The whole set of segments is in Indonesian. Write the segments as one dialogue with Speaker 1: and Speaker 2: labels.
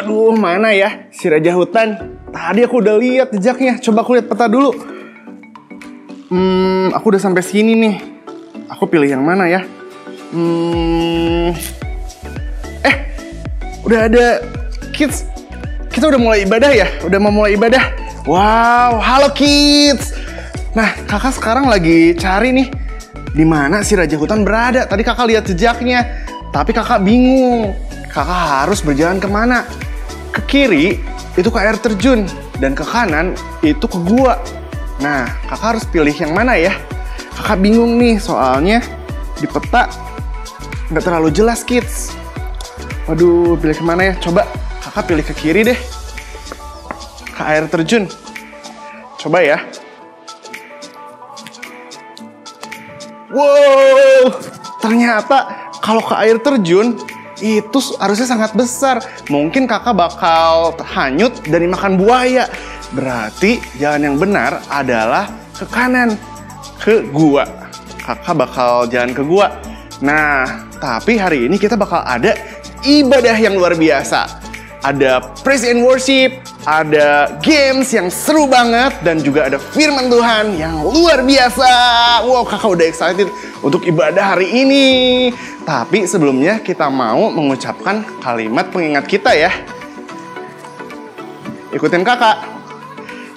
Speaker 1: Waduh, mana ya si Raja Hutan? Tadi aku udah lihat jejaknya. Coba aku lihat peta dulu. Aku udah sampai sini nih. Aku pilih yang mana ya? Udah ada kids. Kita udah mulai ibadah ya? Udah mau mulai ibadah. Wow, halo kids. Nah, kakak sekarang lagi cari nih di mana si Raja Hutan berada. Tadi kakak lihat jejaknya, tapi kakak bingung. Kakak harus berjalan kemana? Ke kiri itu ke air terjun, dan ke kanan itu ke gua. Nah, kakak harus pilih yang mana ya? Kakak bingung nih, soalnya di peta nggak terlalu jelas kids. Waduh, pilih kemana ya? Coba kakak pilih ke kiri deh, ke air terjun. Coba ya. Wow, ternyata kalau ke air terjun itu harusnya sangat besar. Mungkin kakak bakal hanyut dan dimakan buaya. Berarti jalan yang benar adalah ke kanan, ke gua. Kakak bakal jalan ke gua. Nah, tapi hari ini kita bakal ada ibadah yang luar biasa. Ada praise and worship, ada games yang seru banget, dan juga ada firman Tuhan yang luar biasa. Wow, kakak udah excited untuk ibadah hari ini. Tapi sebelumnya kita mau mengucapkan kalimat pengingat kita ya. Ikutin kakak.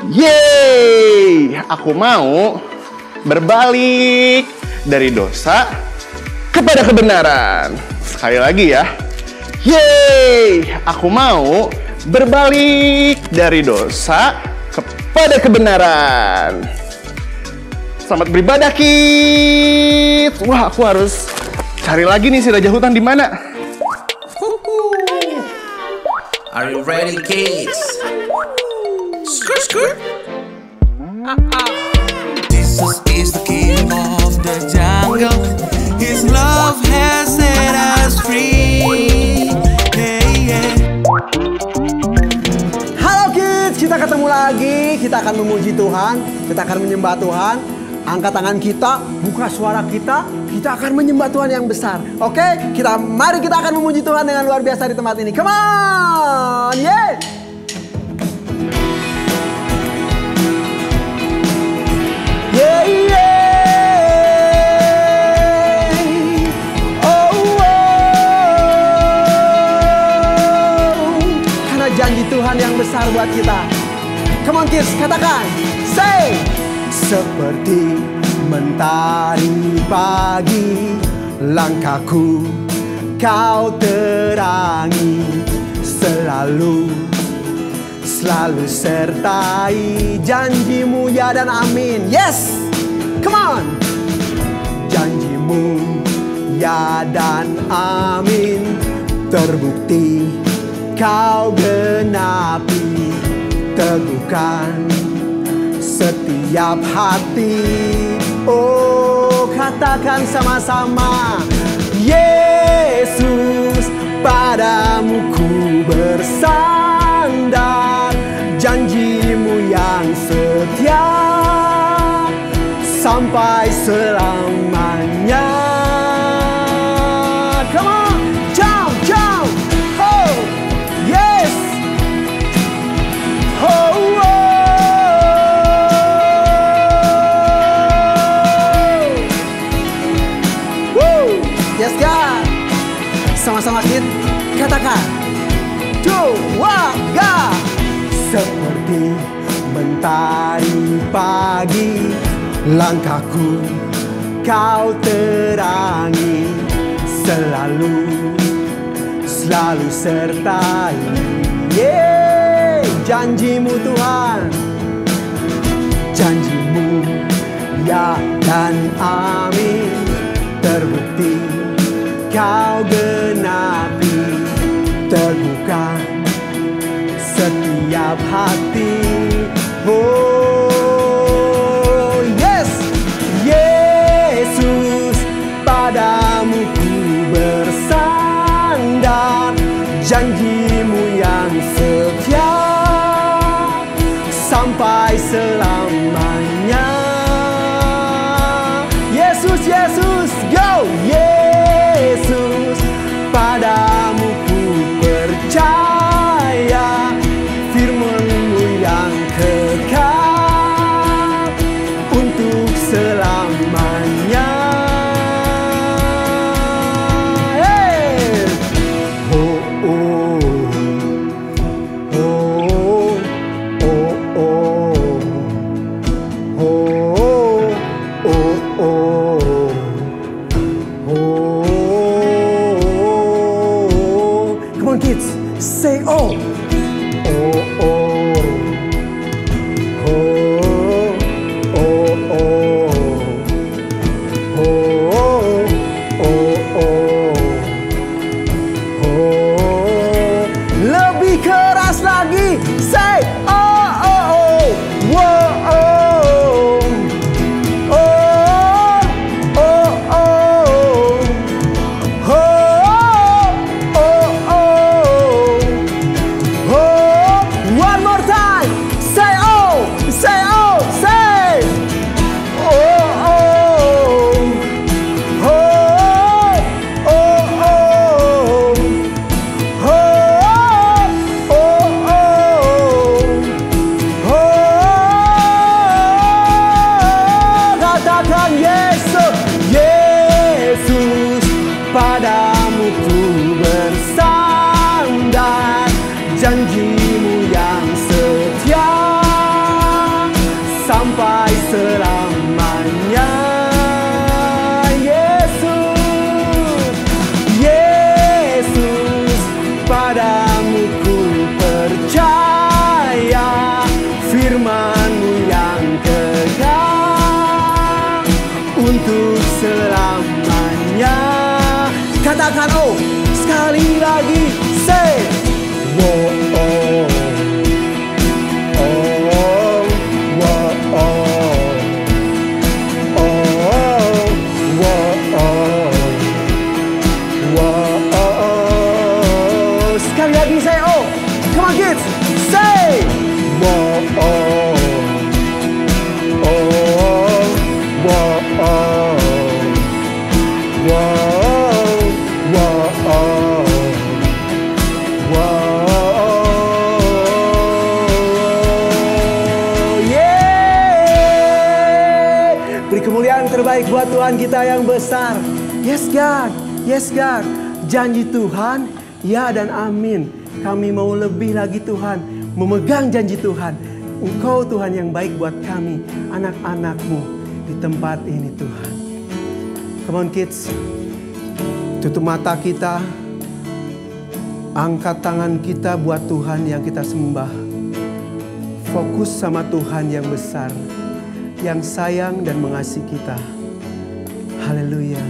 Speaker 1: Yeay, aku mau berbalik dari dosa kepada kebenaran. Sekali lagi ya. Yeay, aku mau berbalik dari dosa kepada kebenaran. Selamat beribadah, kids. Wah, aku harus cari lagi nih si Raja Hutan di mana.
Speaker 2: Are you ready, kids? Skirt, skirt. Jesus is the king of the jungle. His love has set us free. Hey, yeah.
Speaker 3: Halo kids, kita ketemu lagi. Kita akan memuji Tuhan, kita akan menyembah Tuhan. Angkat tangan kita, buka suara kita akan menyembah Tuhan yang besar. Oke, mari kita akan memuji Tuhan dengan luar biasa di tempat ini. Come on, yeah. Yeah, yeah. Oh, karena janji Tuhan yang besar buat kita. Come on kids, katakan. Say. Seperti mentari pagi, langkahku kau terangi, selalu sertai janjimu ya dan amin. Yes, come on. Janjimu ya dan amin, terbukti kau genapi, teguhkan setiap hati. Oh, katakan sama-sama. Yesus, padamu ku bersandar, janjimu yang setia sampai selamanya. Come on, jump, jump. Oh, yes. Oh, oh. Yes, God. Sama-sama kid, katakan. Dua, ga. Seperti mentari pagi, langkahku kau terangi, selalu sertai. Yeay, janjimu Tuhan, janjimu ya dan amin, terbukti kau genapi, teguhkan setiap hati. Oh yes, Yesus, padamu ku bersandar, janjimu yang setia sampai selamanya. Yesus, Yesus, go! Yesus, padamu ku percaya. kemuliaan terbaik buat Tuhan kita yang besar. Yes God, yes God. Janji Tuhan, ya dan amin. Kami mau lebih lagi Tuhan, memegang janji Tuhan. Engkau Tuhan yang baik buat kami, anak-anak-Mu di tempat ini Tuhan. Come on kids, tutup mata kita. Angkat tangan kita buat Tuhan yang kita sembah. Fokus sama Tuhan yang besar, yang sayang dan mengasihi kita. Haleluya.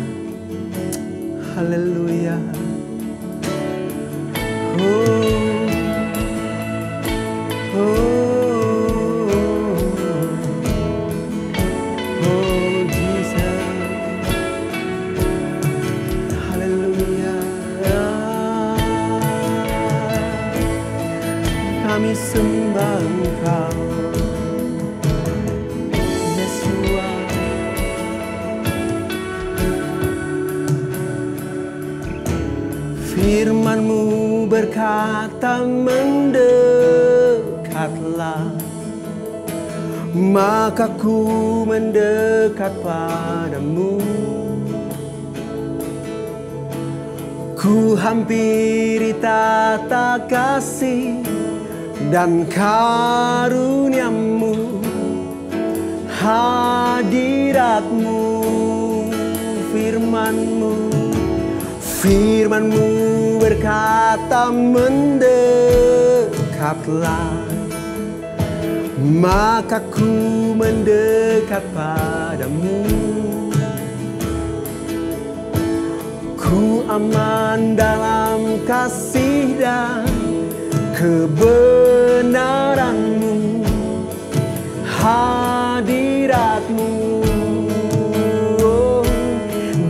Speaker 3: Haleluya. Kami sembah Engkau, Yesua. Firman-Mu berkata mendekatlah, maka ku mendekat padamu. Ku hampiri tata kasih dan karunia-Mu, hadirat-Mu, firman-Mu berkata mendekatlah, maka ku mendekat padamu. Ku aman dalam kasih dan kebenaran-Mu, hadirat-Mu,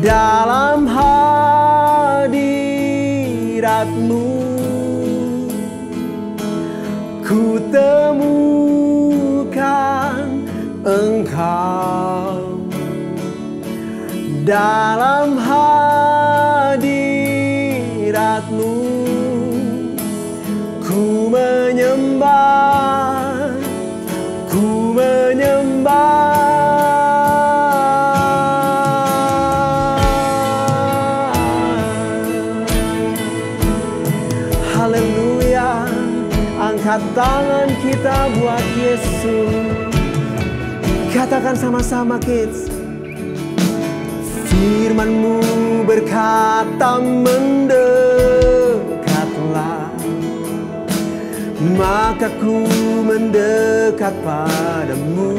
Speaker 3: dalam hadirat-Mu ku temukan Engkau. Dalam hadirat-Mu ku menyembah, ku menyembah. Haleluya. Angkat tangan kita buat Yesus. Katakan sama-sama kids. Firman-Mu berkata mendekatlah, maka ku mendekat padamu.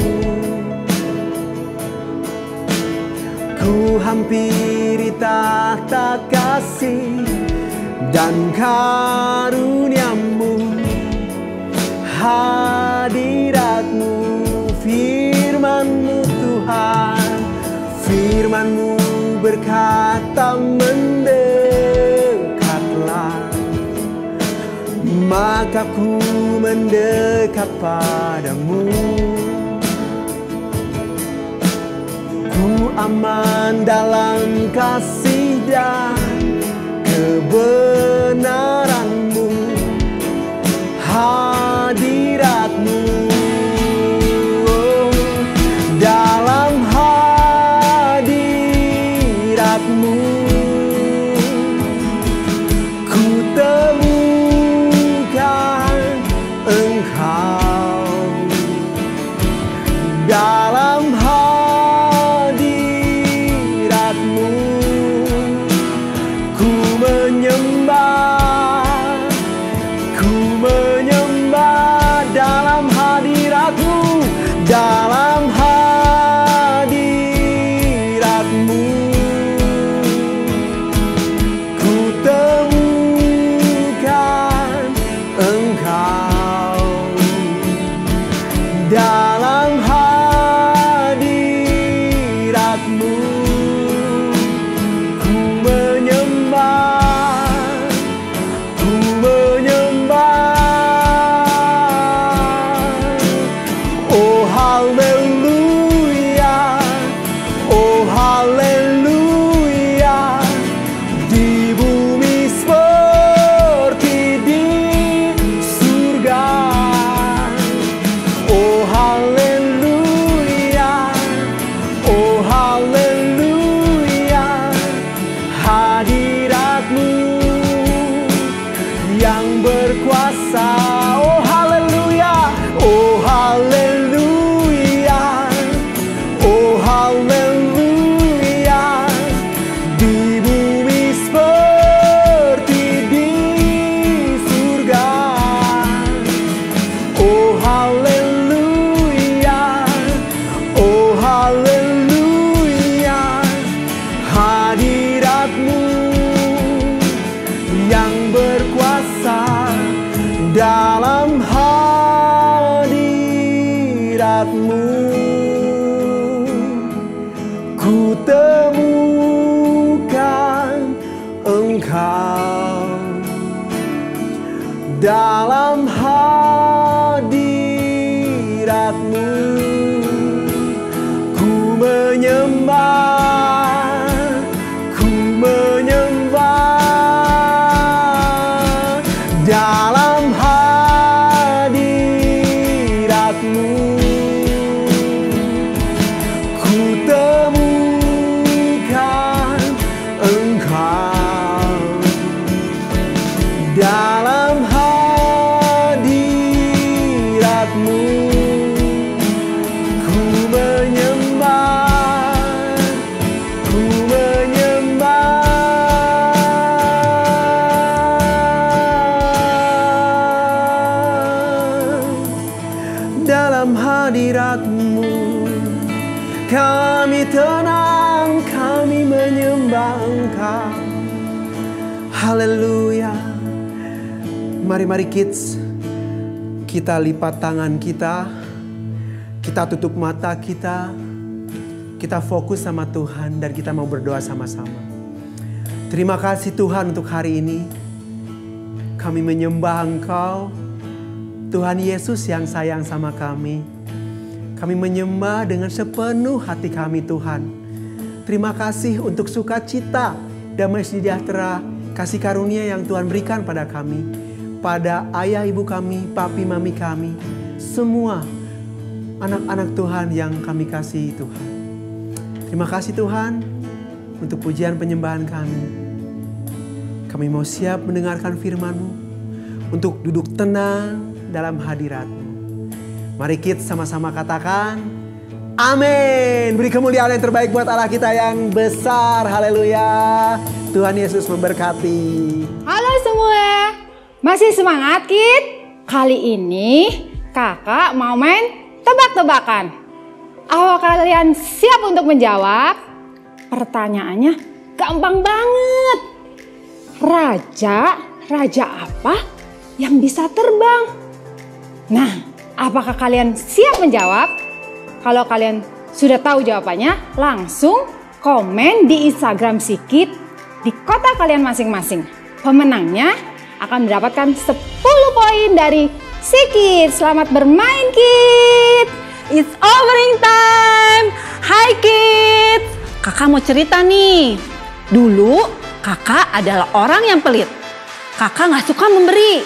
Speaker 3: Ku hampiri tata kasih dan karunia-Mu, hadirat-Mu, firman-Mu Tuhan. Firman-Mu berkata mendekatlah, maka ku mendekat padamu. Ku aman dalam kasih dan kebenaran-Mu, hadirat-Mu, dalam hadirat-Mu ku temukan Engkau. Dalam hadirat-Mu ku menyembah, ku menyembah. Dalam hadirat-Mu, dalam hadirat-Mu ku temukan Engkau. Dalam hadirat-Mu ku menyembah, ku menyembah. Oh haleluya, oh haleluya. Di bumi seperti di surga. Oh haleluya. hadirat-Mu ku temukan Engkau. Dalam hadirat-Mu ku menyembah, ku menyembah. Dalam hadirat-Mu ku temukan Engkau. Dalam hadirat-Mu ku menyembah, ku menyembah. Dalam hadirat-Mu kami tenang, kami menyembah Engkau. Haleluya. Mari kids, kita lipat tangan kita tutup mata kita fokus sama Tuhan dan kita mau berdoa sama-sama. Terima kasih Tuhan untuk hari ini. Kami menyembah Engkau, Tuhan Yesus yang sayang sama kami. Kami menyembah dengan sepenuh hati kami Tuhan. Terima kasih untuk sukacita, damai sejahtera, kasih karunia yang Tuhan berikan pada kami. Pada ayah ibu kami, papi mami kami, semua anak-anak Tuhan yang kami kasih Tuhan. Terima kasih Tuhan untuk pujian penyembahan kami. Kami mau siap mendengarkan firman-Mu, untuk duduk tenang dalam hadirat-Mu. Mari kita sama-sama katakan, amin. Beri kemuliaan yang terbaik buat Allah kita yang besar. Haleluya. Tuhan Yesus memberkati.
Speaker 4: Halo semua. Masih semangat, Kid? Kali ini kakak mau main tebak-tebakan. Apa kalian siap untuk menjawab? Pertanyaannya gampang banget. Raja apa yang bisa terbang? Nah, apakah kalian siap menjawab? Kalau kalian sudah tahu jawabannya, langsung komen di Instagram si Kid di kota kalian masing-masing. Pemenangnya akan mendapatkan 10 poin dari si Kid. Selamat bermain, Kid.
Speaker 5: It's overing time. Hai kids. Kakak mau cerita nih. Dulu kakak adalah orang yang pelit. Kakak gak suka memberi.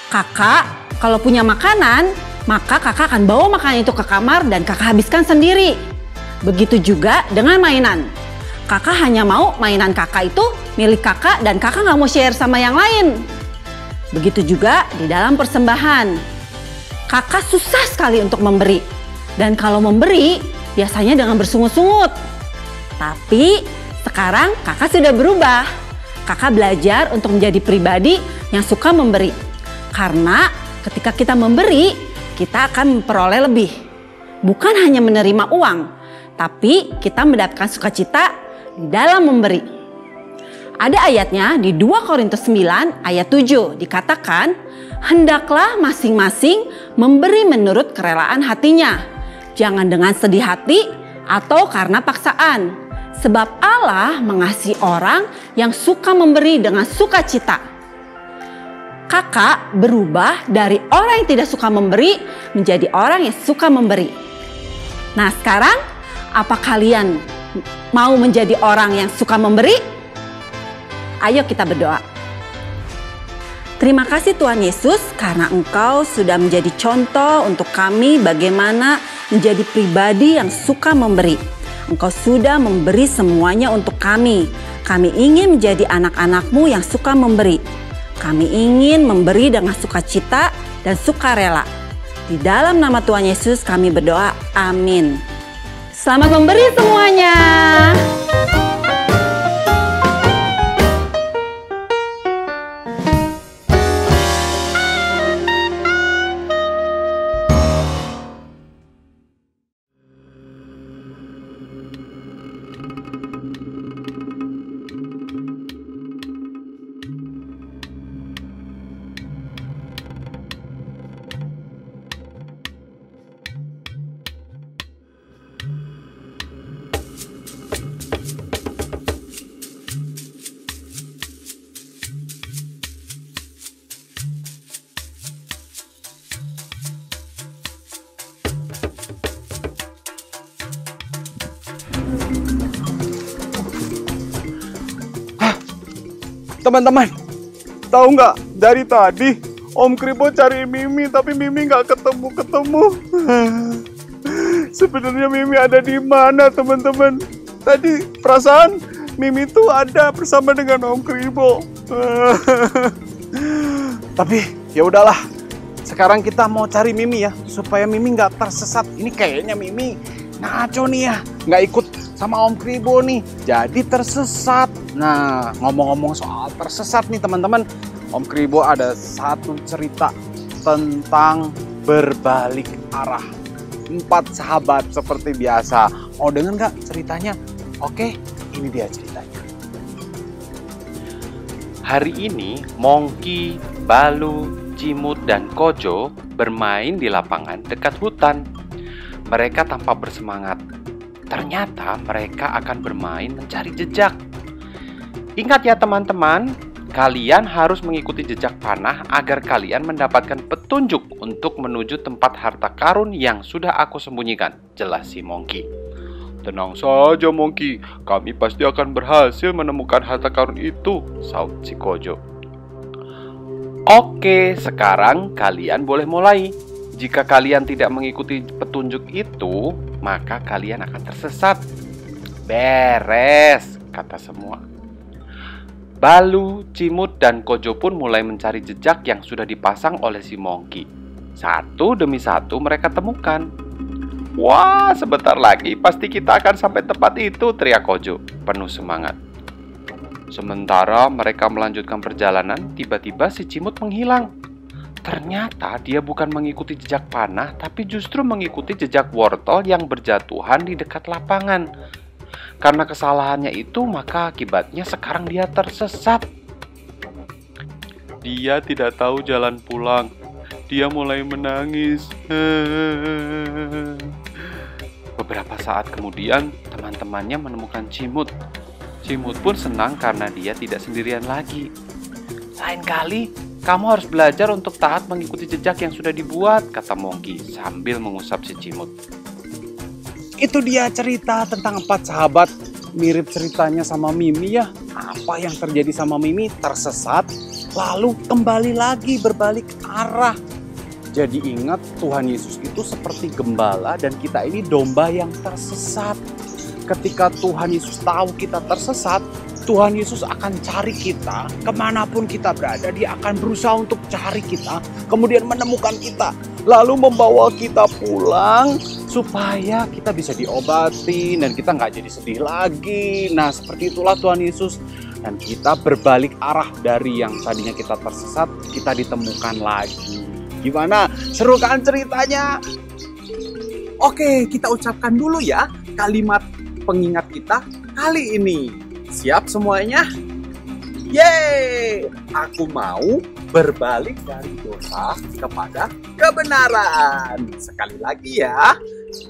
Speaker 5: Kakak kalau punya makanan, maka kakak akan bawa makanan itu ke kamar dan kakak habiskan sendiri. Begitu juga dengan mainan. Kakak hanya mau mainan kakak itu milik kakak dan kakak gak mau share sama yang lain. Begitu juga di dalam persembahan. Kakak susah sekali untuk memberi. Dan kalau memberi, biasanya dengan bersungut-sungut. Tapi sekarang kakak sudah berubah. Kakak belajar untuk menjadi pribadi yang suka memberi. Karena ketika kita memberi, kita akan memperoleh lebih. Bukan hanya menerima uang, tapi kita mendapatkan sukacita di dalam memberi. Ada ayatnya di 2 Korintus 9 ayat 7 dikatakan, hendaklah masing-masing memberi menurut kerelaan hatinya. Jangan dengan sedih hati atau karena paksaan. Sebab Allah mengasihi orang yang suka memberi dengan sukacita. Kakak berubah dari orang yang tidak suka memberi menjadi orang yang suka memberi. Nah sekarang, apa kalian mau menjadi orang yang suka memberi? Ayo kita berdoa. Terima kasih Tuhan Yesus karena Engkau sudah menjadi contoh untuk kami bagaimana menjadi pribadi yang suka memberi. Engkau sudah memberi semuanya untuk kami. Kami ingin menjadi anak-anak-Mu yang suka memberi. Kami ingin memberi dengan sukacita dan sukarela. Di dalam nama Tuhan Yesus kami berdoa, amin. Selamat memberi semuanya.
Speaker 1: Teman-teman, tahu nggak? Dari tadi Om Kribo cari Mimi, tapi Mimi nggak ketemu-ketemu. Sebenarnya Mimi ada di mana, teman-teman? Tadi perasaan Mimi tuh ada bersama dengan Om Kribo. Tapi ya udahlah. Sekarang kita mau cari Mimi ya, supaya Mimi nggak tersesat. Ini kayaknya Mimi ngaco nih ya, nggak ikut sama Om Kribo nih, jadi tersesat. Nah, ngomong-ngomong soal tersesat nih teman-teman, Om Kribo ada satu cerita tentang berbalik arah. 4 sahabat seperti biasa. Mau denger nggak ceritanya? Oke, ini dia ceritanya.
Speaker 6: Hari ini, Monkey, Balu, Cimut, dan Kojo bermain di lapangan dekat hutan. Mereka tampak bersemangat. Ternyata mereka akan bermain mencari jejak. Ingat ya teman-teman, kalian harus mengikuti jejak panah agar kalian mendapatkan petunjuk untuk menuju tempat harta karun yang sudah aku sembunyikan, jelas si Monkey. Tenang saja Monkey, kami pasti akan berhasil menemukan harta karun itu, saut si Kojo. Oke, sekarang kalian boleh mulai. Jika kalian tidak mengikuti petunjuk itu, maka kalian akan tersesat. Beres, kata semua. Balu, Cimut, dan Kojo pun mulai mencari jejak yang sudah dipasang oleh si Monkey. Satu demi satu mereka temukan. Wah, sebentar lagi pasti kita akan sampai tempat itu, teriak Kojo, penuh semangat. Sementara mereka melanjutkan perjalanan, tiba-tiba si Cimut menghilang. Ternyata dia bukan mengikuti jejak panah, tapi justru mengikuti jejak wortel yang berjatuhan di dekat lapangan. Karena kesalahannya itu, maka akibatnya sekarang dia tersesat. Dia tidak tahu jalan pulang. Dia mulai menangis. Beberapa saat kemudian, teman-temannya menemukan Cimut. Cimut pun senang karena dia tidak sendirian lagi. Lain kali, kamu harus belajar untuk taat mengikuti jejak yang sudah dibuat, kata Monkey sambil mengusap si Cimut.
Speaker 1: Itu dia cerita tentang 4 sahabat. Mirip ceritanya sama Mimi ya. Apa yang terjadi sama Mimi? Tersesat, lalu kembali lagi berbalik arah. Jadi ingat, Tuhan Yesus itu seperti gembala dan kita ini domba yang tersesat. Ketika Tuhan Yesus tahu kita tersesat, Tuhan Yesus akan cari kita kemanapun kita berada. Dia akan berusaha untuk cari kita, kemudian menemukan kita, lalu membawa kita pulang supaya kita bisa diobati dan kita nggak jadi sedih lagi. Nah, seperti itulah Tuhan Yesus. Dan kita berbalik arah dari yang tadinya kita tersesat, kita ditemukan lagi. Gimana? Seru kan ceritanya? Oke, kita ucapkan dulu ya kalimat pengingat kita kali ini. Siap semuanya? Yeay! Aku mau berbalik dari dosa kepada kebenaran. Sekali lagi ya.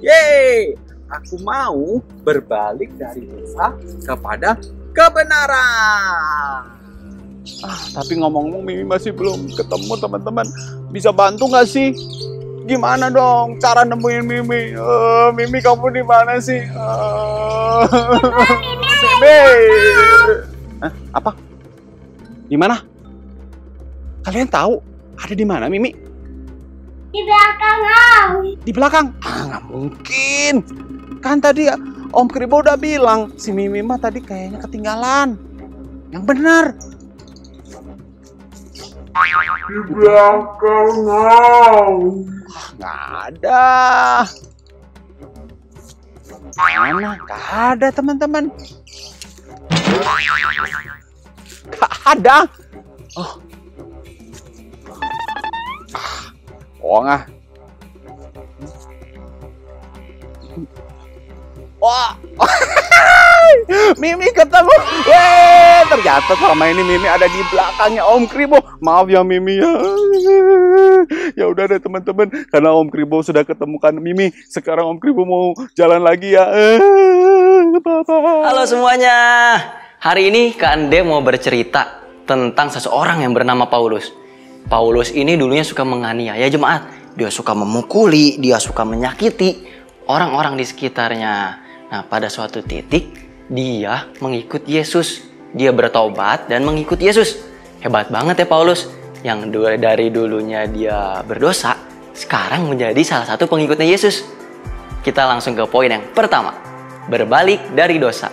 Speaker 1: Yeay! Aku mau berbalik dari dosa kepada kebenaran. Tapi ngomong-ngomong Mimi masih belum ketemu teman-teman. Bisa bantu nggak sih? Gimana dong cara nemuin Mimi? Mimi kamu di mana sih? Hah? Apa? Di mana? Kalian tahu ada di mana Mimi?
Speaker 7: Di belakang Om.
Speaker 1: Di belakang? Nggak mungkin. Kan tadi Om Kribo udah bilang si Mimi mah tadi kayaknya ketinggalan. Yang benar.
Speaker 7: Di belakang Om.
Speaker 1: Nggak ada. Mana? Nggak ada teman-teman. Nggak ada. Oh. Bohong ah. Wah. Mimi ketemu. Ternyata selama ini Mimi ada di belakangnya Om Kribo. Maaf ya Mimi ya. Ya udah deh teman-teman, karena Om Kribo sudah ketemukan Mimi, sekarang Om Kribo mau jalan lagi ya.
Speaker 8: Halo semuanya. Hari ini Kak Ande mau bercerita tentang seseorang yang bernama Paulus. Paulus ini dulunya suka menganiaya jemaat. Dia suka memukuli, dia suka menyakiti orang-orang di sekitarnya. Nah, pada suatu titik dia mengikut Yesus. dia bertobat dan mengikut Yesus. Hebat banget ya Paulus, yang dari dulunya dia berdosa, sekarang menjadi salah satu pengikutnya Yesus. Kita langsung ke poin yang pertama, berbalik dari dosa.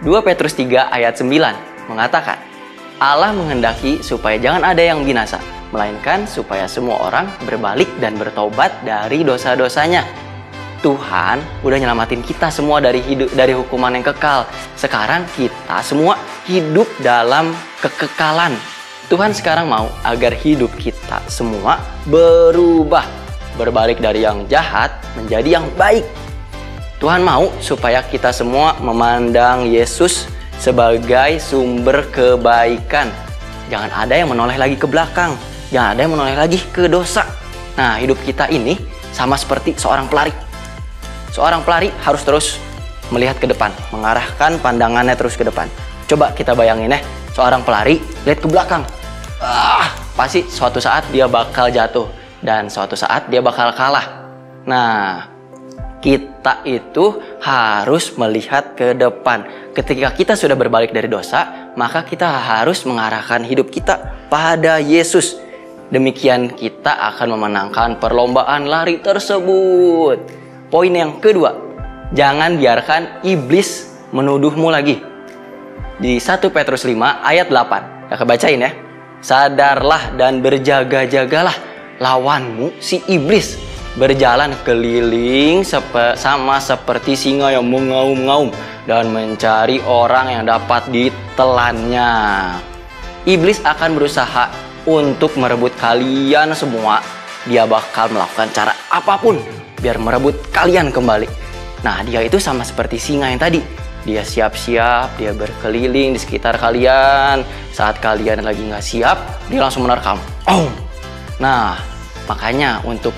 Speaker 8: 2 Petrus 3 ayat 9 mengatakan, Allah menghendaki supaya jangan ada yang binasa, melainkan supaya semua orang berbalik dan bertobat dari dosa-dosanya. Tuhan udah nyelamatin kita semua dari hukuman yang kekal. Sekarang kita semua hidup dalam kekekalan. Tuhan sekarang mau agar hidup kita semua berubah, berbalik dari yang jahat menjadi yang baik. Tuhan mau supaya kita semua memandang Yesus sebagai sumber kebaikan. Jangan ada yang menoleh lagi ke belakang, jangan ada yang menoleh lagi ke dosa. Nah, hidup kita ini sama seperti seorang pelari. Seorang pelari harus terus melihat ke depan, mengarahkan pandangannya terus ke depan. Coba kita bayangin seorang pelari lihat ke belakang. Pasti suatu saat dia bakal jatuh dan suatu saat dia bakal kalah. Nah, kita itu harus melihat ke depan. Ketika kita sudah berbalik dari dosa, maka kita harus mengarahkan hidup kita pada Yesus. Demikian kita akan memenangkan perlombaan lari tersebut. Poin yang kedua, jangan biarkan iblis menuduhmu lagi. Di 1 Petrus 5 ayat 8, kakak bacain ya. Sadarlah dan berjaga-jagalah, lawanmu si iblis berjalan keliling sama seperti singa yang mengaum-ngaum dan mencari orang yang dapat ditelannya. Iblis akan berusaha untuk merebut kalian semua. Dia bakal melakukan cara apapun biar merebut kalian kembali. Nah, dia itu sama seperti singa yang tadi. Dia siap-siap, dia berkeliling di sekitar kalian. Saat kalian lagi nggak siap, dia langsung menerkam. Nah, makanya untuk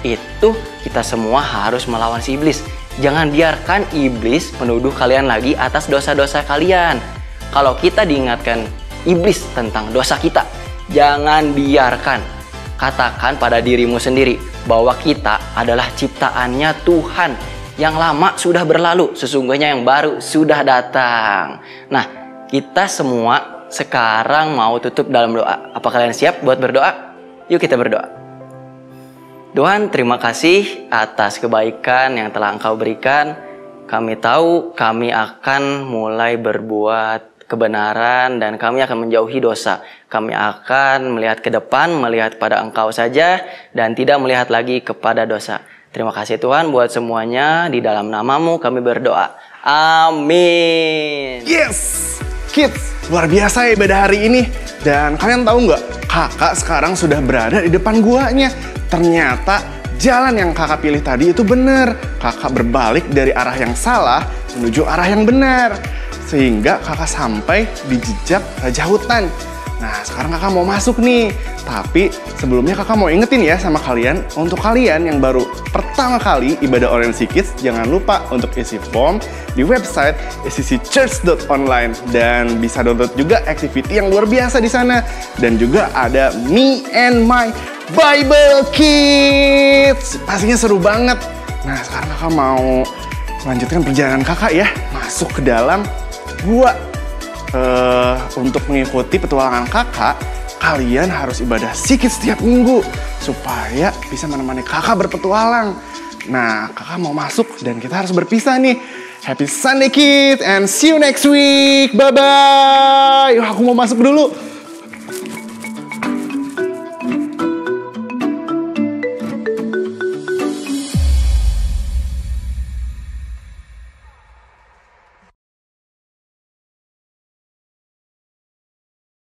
Speaker 8: itu kita semua harus melawan si iblis. Jangan biarkan iblis menuduh kalian lagi atas dosa-dosa kalian. Kalau kita diingatkan iblis tentang dosa kita, jangan biarkan. Katakan pada dirimu sendiri bahwa kita adalah ciptaannya Tuhan. Yang lama sudah berlalu, sesungguhnya yang baru sudah datang. Nah, kita semua sekarang mau tutup dalam doa. Apa kalian siap buat berdoa? Yuk kita berdoa. Tuhan, terima kasih atas kebaikan yang telah Engkau berikan. Kami tahu kami akan mulai berbuat kebenaran dan kami akan menjauhi dosa. Kami akan melihat ke depan, melihat pada Engkau saja dan tidak melihat lagi kepada dosa. Terima kasih Tuhan buat semuanya. Di dalam nama-Mu kami berdoa. Amin.
Speaker 1: Yes! Kids, luar biasa ya ibadah hari ini. Dan kalian tahu nggak? Kakak sekarang sudah berada di depan guanya. Ternyata jalan yang kakak pilih tadi itu benar. Kakak berbalik dari arah yang salah menuju arah yang benar. Sehingga kakak sampai di jejak Raja Hutan. Nah, sekarang kakak mau masuk nih. Tapi sebelumnya kakak mau ingetin ya sama kalian. Untuk kalian yang baru pertama kali ibadah Orange Kids, jangan lupa untuk isi form di website scchurch.online. Dan bisa download juga activity yang luar biasa di sana. Dan juga ada Me and My Bible Kids. Pastinya seru banget. Nah, sekarang kakak mau melanjutkan perjalanan kakak ya. Masuk ke dalam gua. Untuk mengikuti petualangan kakak, kalian harus ibadah sikit setiap minggu supaya bisa menemani kakak berpetualang. Nah, kakak mau masuk dan kita harus berpisah nih. Happy Sunday Kids and see you next week. Bye-bye. Aku mau masuk dulu.